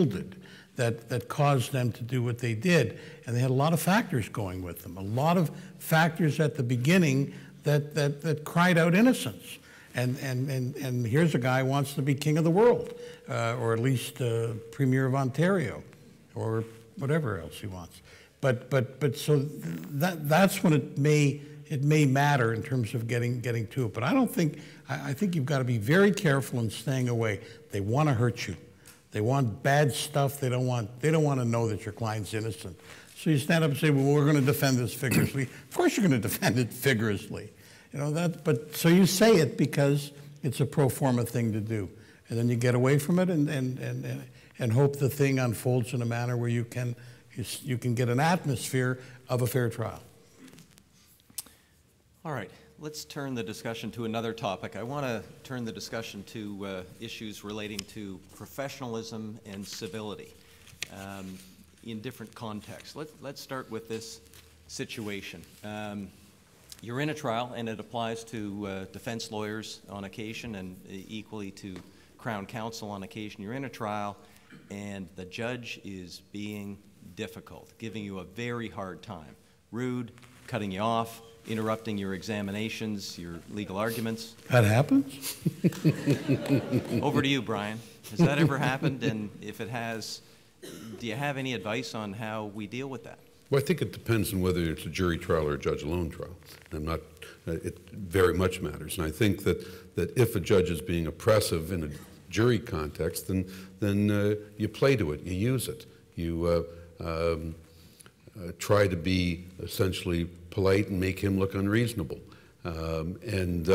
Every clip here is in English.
that caused them to do what they did. And they had a lot of factors going with them, a lot of factors at the beginning that cried out innocence. And here's a guy who wants to be king of the world, or at least premier of Ontario, or whatever else he wants. But so that's when it may matter in terms of getting to it. But I don't think, I think you've got to be very careful in staying away. They want to hurt you. They want bad stuff. They don't want to know that your client's innocent. So you stand up and say, well, we're going to defend this vigorously. Of course you're going to defend it vigorously. You know that, but so you say it because it's a pro forma thing to do. And then you get away from it and hope the thing unfolds in a manner where you can get an atmosphere of a fair trial. All right, let's turn the discussion to another topic. I want to turn the discussion to issues relating to professionalism and civility in different contexts. Let's start with this situation. You're in a trial, and it applies to defense lawyers on occasion and equally to Crown Counsel on occasion. You're in a trial, and the judge is being difficult, giving you a very hard time, rude, cutting you off, interrupting your examinations, your legal arguments. That happens? Over to you, Brian. Has that ever happened? And if it has, do you have any advice on how we deal with that? Well, I think it depends on whether it's a jury trial or a judge-alone trial. It very much matters. And I think that if a judge is being oppressive in a jury context, then you play to it, you use it. You try to be essentially polite and make him look unreasonable. And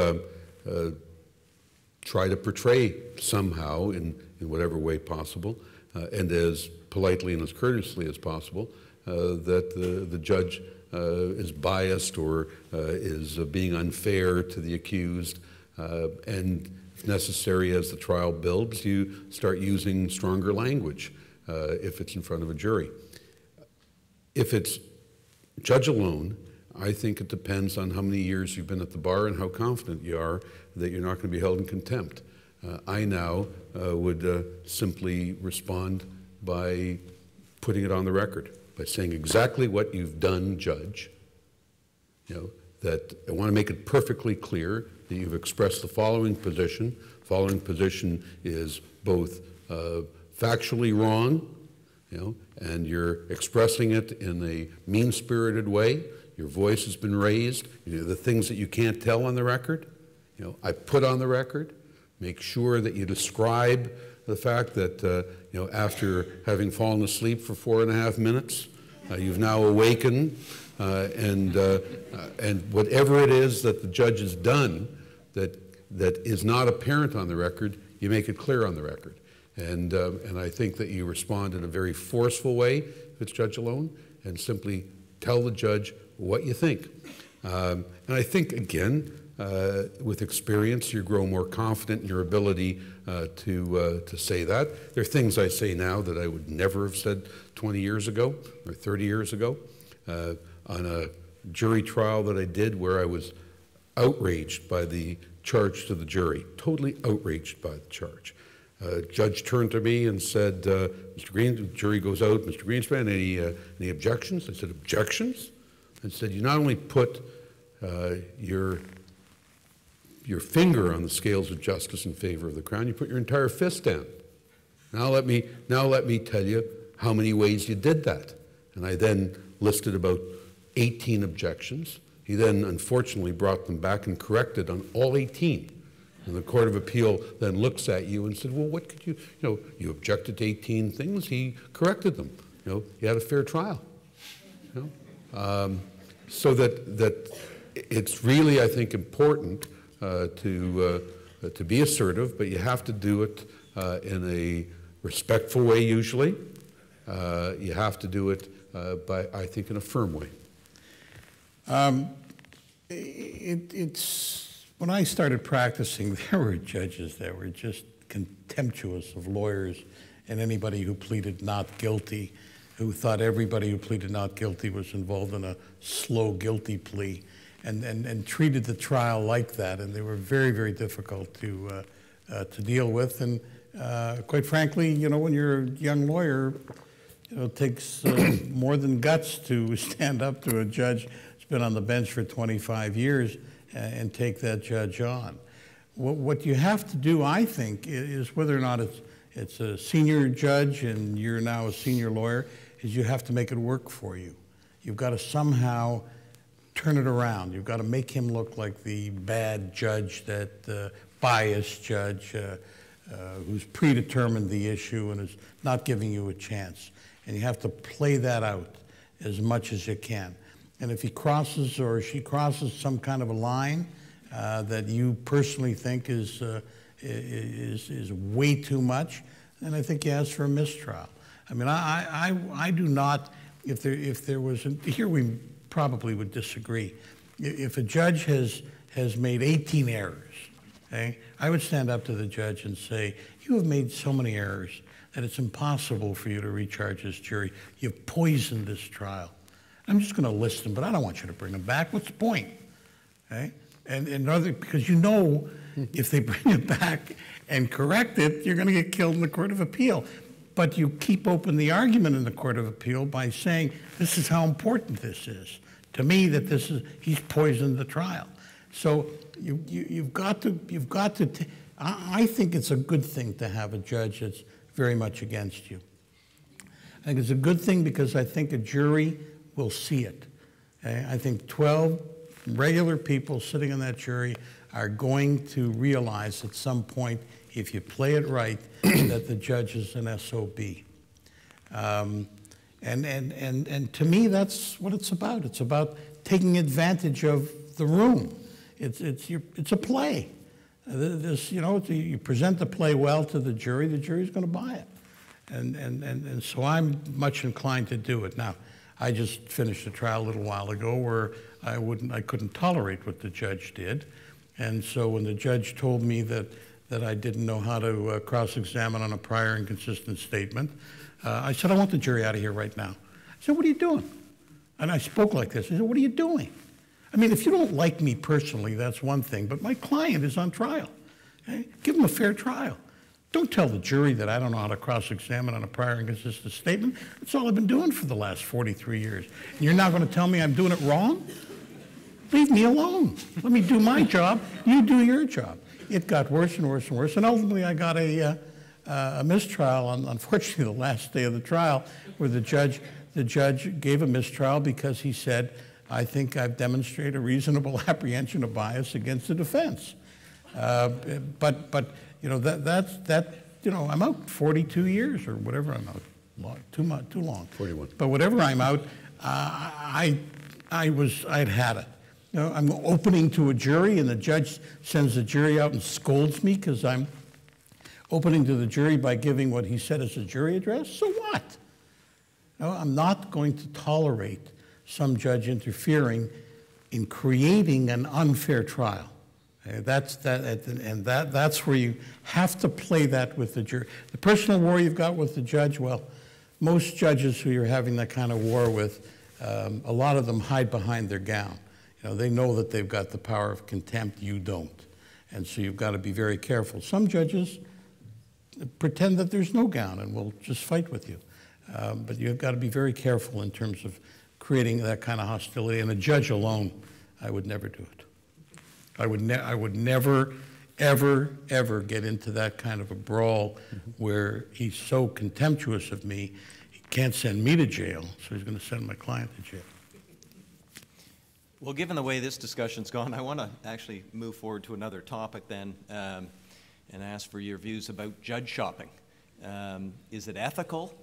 try to portray somehow in whatever way possible, and as politely and as courteously as possible, that the judge is biased or is being unfair to the accused, and if necessary, as the trial builds, you start using stronger language if it's in front of a jury. If it's judge alone, I think it depends on how many years you've been at the bar and how confident you are that you're not going to be held in contempt. I now would simply respond by putting it on the record, by saying exactly what you've done, Judge. You know, that I want to make it perfectly clear that you've expressed the following position. The following position is both factually wrong, you know, and you're expressing it in a mean-spirited way. Your voice has been raised. You know, the things that you can't tell on the record, you know, I put on the record. Make sure that you describe the fact that, you know, after having fallen asleep for 4.5 minutes, you've now awakened, and whatever it is that the judge has done that is not apparent on the record, you make it clear on the record. And I think that you respond in a very forceful way if it's judge alone, and simply tell the judge what you think. And I think, again, with experience, you grow more confident in your ability to say that. There are things I say now that I would never have said 20 years ago or 30 years ago. On a jury trial that I did where I was outraged by the charge to the jury, totally outraged by the charge. Judge turned to me and said, Mr. Green, the jury goes out, Mr. Greenspan, any objections? I said, objections? I said, you not only put your finger on the scales of justice in favor of the Crown, you put your entire fist down. Now let me tell you how many ways you did that. And I then listed about 18 objections. He then unfortunately brought them back and corrected on all 18. And the Court of Appeal then looks at you and said, well, what could you know, you objected to 18 things, he corrected them. You know, you had a fair trial. You know? So that it's really, I think, important to be assertive, but you have to do it in a respectful way usually. You have to do it by, I think, in a firm way. When I started practicing, there were judges that were just contemptuous of lawyers and anybody who pleaded not guilty, who thought everybody who pleaded not guilty was involved in a slow guilty plea, and treated the trial like that. And they were very, very difficult to deal with. And Quite frankly, you know, when you're a young lawyer, you know, it takes more than guts to stand up to a judge who's been on the bench for 25 years and take that judge on. What you have to do, I think, is whether or not it's a senior judge and you're now a senior lawyer, is you have to make it work for you. You've got to somehow turn it around. You've got to make him look like the bad judge, that biased judge who's predetermined the issue and is not giving you a chance. And you have to play that out as much as you can. And if he crosses or she crosses some kind of a line that you personally think is way too much, then I think you ask for a mistrial. I mean, I do not, if there was, here we probably would disagree. If a judge has made 18 errors, okay, I would stand up to the judge and say, you have made so many errors that it's impossible for you to recharge this jury. You've poisoned this trial. I'm just going to list them, but I don't want you to bring them back. What's the point? Okay? Because you know if they bring it back and correct it, you're going to get killed in the Court of Appeal. But you keep open the argument in the Court of Appeal by saying, this is how important this is. To me, that this is, he's poisoned the trial. So you've got to, I think it's a good thing to have a judge that's very much against you. I think it's a good thing because I think a jury will see it. Okay? I think 12 regular people sitting on that jury are going to realize at some point, if you play it right, that the judge is an SOB. And to me, that's what it's about. It's about taking advantage of the room. It's a play. You know, you present the play well to the jury's going to buy it. And so I'm much inclined to do it. Now, I just finished a trial a little while ago where I couldn't tolerate what the judge did. And so when the judge told me that I didn't know how to cross-examine on a prior inconsistent statement, I said, I want the jury out of here right now. I said, what are you doing? And I spoke like this. I said, what are you doing? I mean, if you don't like me personally, that's one thing, but my client is on trial. Okay? Give him a fair trial. Don't tell the jury that I don't know how to cross-examine on a prior inconsistent statement. That's all I've been doing for the last 43 years. And you're now going to tell me I'm doing it wrong? Leave me alone. Let me do my job. You do your job. It got worse and worse and worse, and ultimately I got a mistrial on, unfortunately, the last day of the trial, where the judge gave a mistrial because he said, I think I've demonstrated a reasonable apprehension of bias against the defense. But you know, you know, I'm out 42 years or whatever I'm out, too long. 41. But whatever I'm out, I'd had it. You know, I'm opening to a jury and the judge sends the jury out and scolds me because I'm opening to the jury by giving what he said as a jury address. So what? No, I'm not going to tolerate some judge interfering in creating an unfair trial. That's where you have to play that with the jury. The personal war you've got with the judge, well, most judges who you're having that kind of war with, a lot of them hide behind their gown. You know, they know that they've got the power of contempt, you don't. And so you've got to be very careful. Some judges pretend that there's no gown and will just fight with you. But you've got to be very careful in terms of creating that kind of hostility. And a judge alone, I would never do it. I would never, ever get into that kind of a brawl where he's so contemptuous of me, he can't send me to jail, so he's going to send my client to jail. Well, given the way this discussion's gone, I want to actually move forward to another topic then and ask for your views about judge shopping. Is it ethical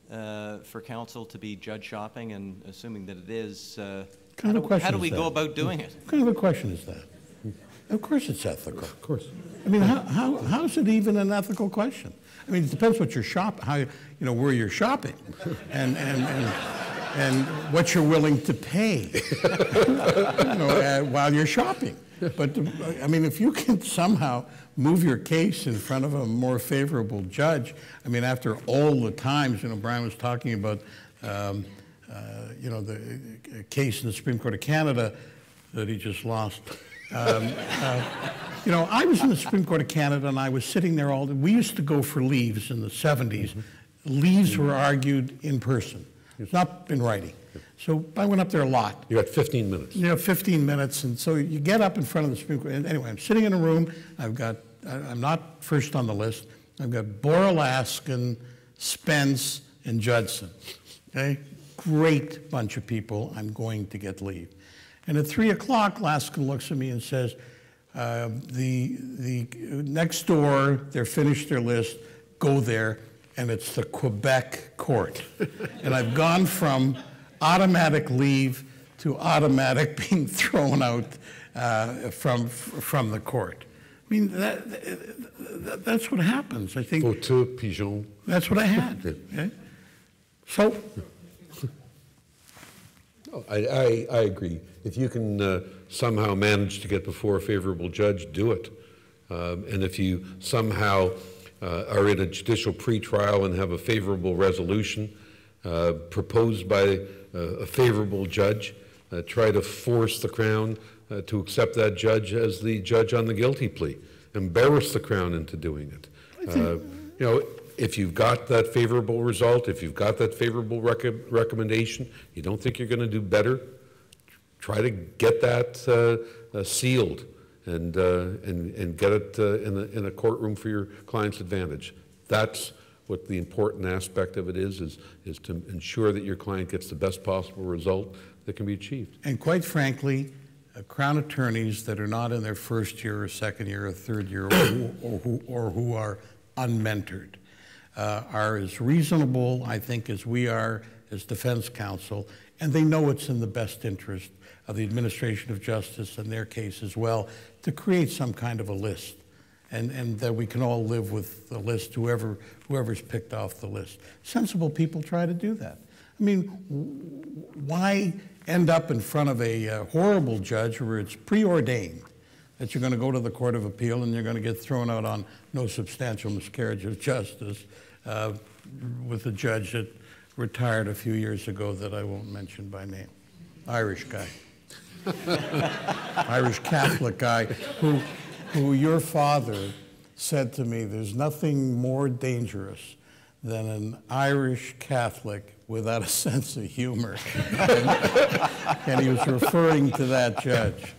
for counsel to be judge shopping? And assuming that it is, how do we go about doing it? What kind of a question is that? Of course it's ethical. Of course. I mean, how is it even an ethical question? I mean, it depends what you're where you're shopping, and what you're willing to pay, while you're shopping. But I mean, if you can somehow move your case in front of a more favorable judge, I mean, after all the times, Brian was talking about, the case in the Supreme Court of Canada that he just lost You know, I was in the Supreme Court of Canada, and I was sitting there all day. We used to go for leaves in the 70s. Leaves were argued in person, not in writing. So I went up there a lot. You got 15 minutes. You know, 15 minutes, and so you get up in front of the Supreme Court. And anyway, I'm sitting in a room. I'm not first on the list. I've got Boral, Askin, Spence, and Judson. Okay, great bunch of people. I'm going to get leave. And at 3 o'clock, Laskin looks at me and says, the next door, they're finished their list, go there, and it's the Quebec court. And I've gone from automatic leave to automatic being thrown out from the court. I mean, that's what happens. I think Fauteux, pigeon. That's what I had. Okay? So, I agree. If you can somehow manage to get before a favorable judge, do it. And if you somehow are in a judicial pretrial and have a favorable resolution proposed by a favorable judge, try to force the Crown to accept that judge as the judge on the guilty plea. Embarrass the Crown into doing it. You know, if you've got that favorable result, if you've got that favorable recommendation, you don't think you're going to do better, try to get that sealed and get it in a courtroom for your client's advantage. That's what the important aspect of it is to ensure that your client gets the best possible result that can be achieved. And quite frankly, Crown attorneys that are not in their first year or second year or third year or who are unmentored are as reasonable, I think, as we are as defense counsel, and they know it's in the best interest of the administration of justice and their case as well to create some kind of a list, and that we can all live with the list, whoever's picked off the list. Sensible people try to do that. I mean, why end up in front of a horrible judge where it's preordained that you're going to go to the Court of Appeal and you're going to get thrown out on no substantial miscarriage of justice with a judge that retired a few years ago that I won't mention by name. Irish guy. Irish Catholic guy who your father said to me, there's nothing more dangerous than an Irish Catholic without a sense of humor. And he was referring to that judge.